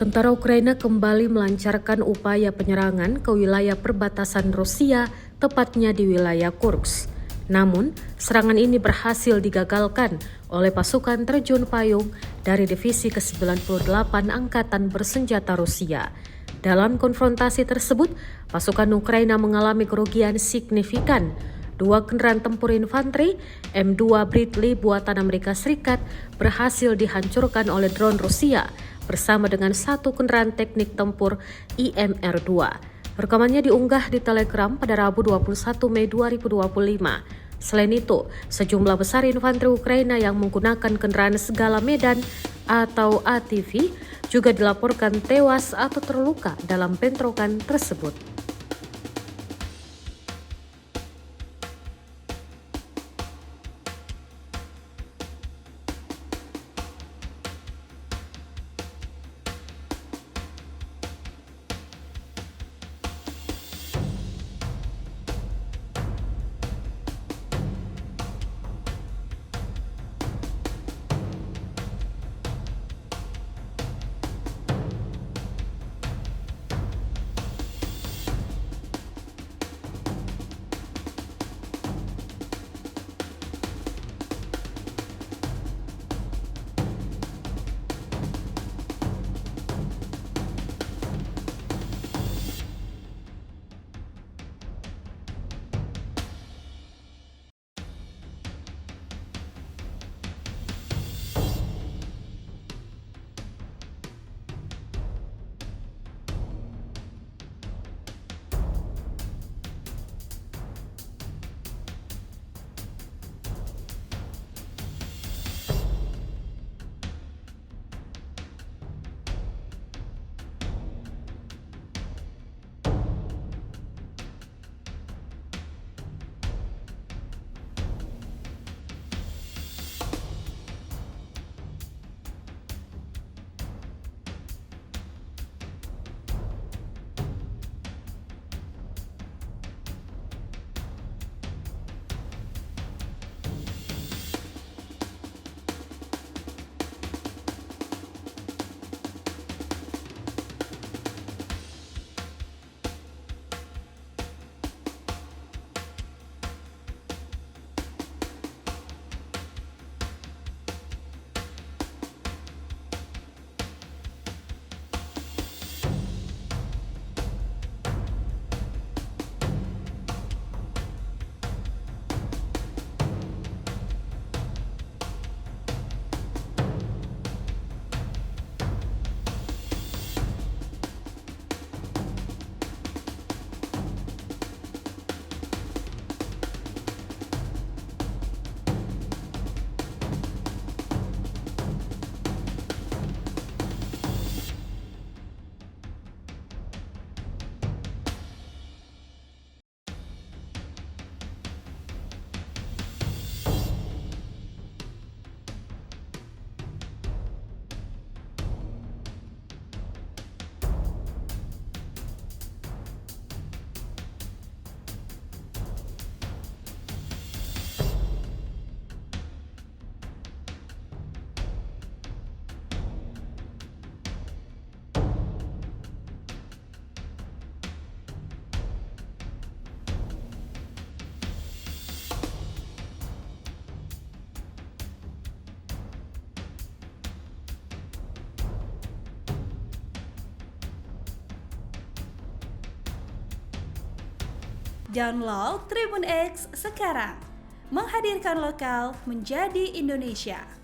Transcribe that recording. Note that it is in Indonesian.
Tentara Ukraina kembali melancarkan upaya penyerangan ke wilayah perbatasan Rusia, tepatnya di wilayah Kursk. Namun, serangan ini berhasil digagalkan oleh pasukan terjun payung dari Divisi ke-98 Angkatan Bersenjata Rusia. Dalam konfrontasi tersebut, pasukan Ukraina mengalami kerugian signifikan. 2 kendaraan tempur infanteri M2 Bradley buatan Amerika Serikat berhasil dihancurkan oleh drone Rusia bersama dengan 1 kendaraan teknik tempur IMR-2. Rekamannya diunggah di Telegram pada Rabu 21 Mei 2025. Selain itu, sejumlah besar infanteri Ukraina yang menggunakan kendaraan segala medan atau ATV juga dilaporkan tewas atau terluka dalam bentrokan tersebut. Download Tribun X sekarang, menghadirkan lokal menjadi Indonesia.